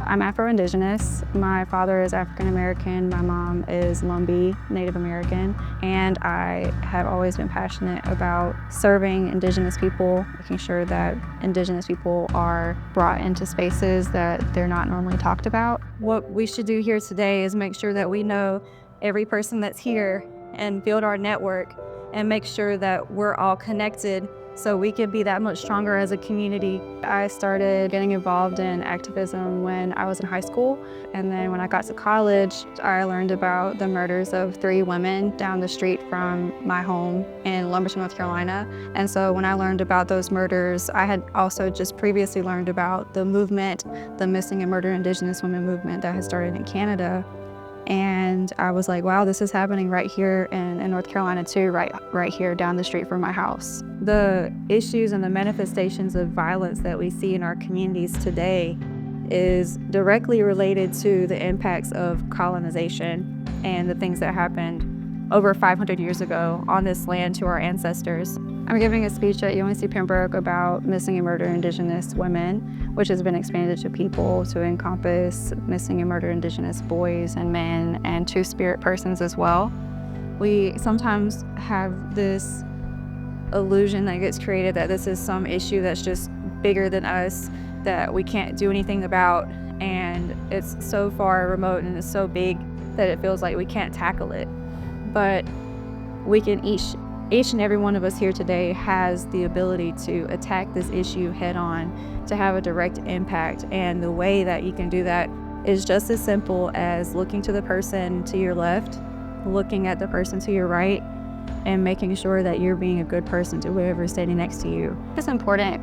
I'm Afro-Indigenous. My father is African-American, my mom is Lumbee, Native American, and I have always been passionate about serving Indigenous people, making sure that Indigenous people are brought into spaces that they're not normally talked about. What we should do here today is make sure that we know every person that's here and build our network and make sure that we're all connected so we can be that much stronger as a community. I started getting involved in activism when I was in high school, and then when I got to college, I learned about the murders of 3 women down the street from my home in Lumberton, North Carolina. And so when I learned about those murders, I had also just previously learned about the movement, the Missing and Murdered Indigenous Women movement that had started in Canada. And I was like, wow, this is happening right here in North Carolina too, right here down the street from my house. The issues and the manifestations of violence that we see in our communities today is directly related to the impacts of colonization and the things that happened over 500 years ago on this land to our ancestors. I'm giving a speech at UNC Pembroke about missing and murdered Indigenous women, which has been expanded to people to encompass missing and murdered Indigenous boys and men and Two-Spirit persons as well. We sometimes have this illusion that gets created that this is some issue that's just bigger than us, that we can't do anything about, and it's so far remote and it's so big that it feels like we can't tackle it. But we can each and every one of us here today has the ability to attack this issue head on, to have a direct impact. And the way that you can do that is just as simple as looking to the person to your left, looking at the person to your right, and making sure that you're being a good person to whoever's standing next to you. It's important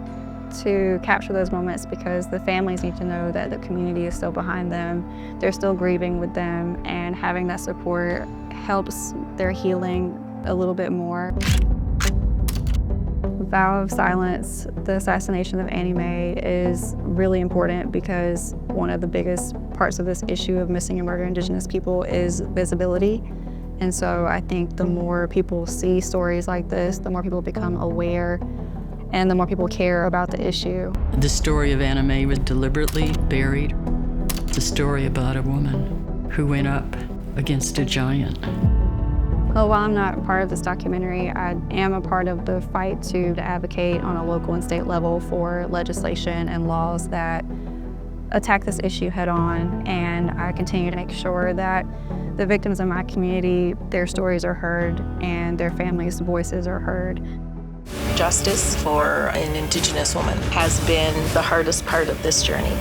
to capture those moments because the families need to know that the community is still behind them, they're still grieving with them, and having that support helps their healing a little bit more. Vow of silence, the assassination of Annie Mae, is really important because one of the biggest parts of this issue of missing and murdered Indigenous people is visibility. And so I think the more people see stories like this, the more people become aware and the more people care about the issue. The story of Annie Mae was deliberately buried. It's a story about a woman who went up against a giant. Well, while I'm not part of this documentary, I am a part of the fight to advocate on a local and state level for legislation and laws that attack this issue head on. And I continue to make sure that the victims in my community, their stories are heard and their families' voices are heard. Justice for an Indigenous woman has been the hardest part of this journey.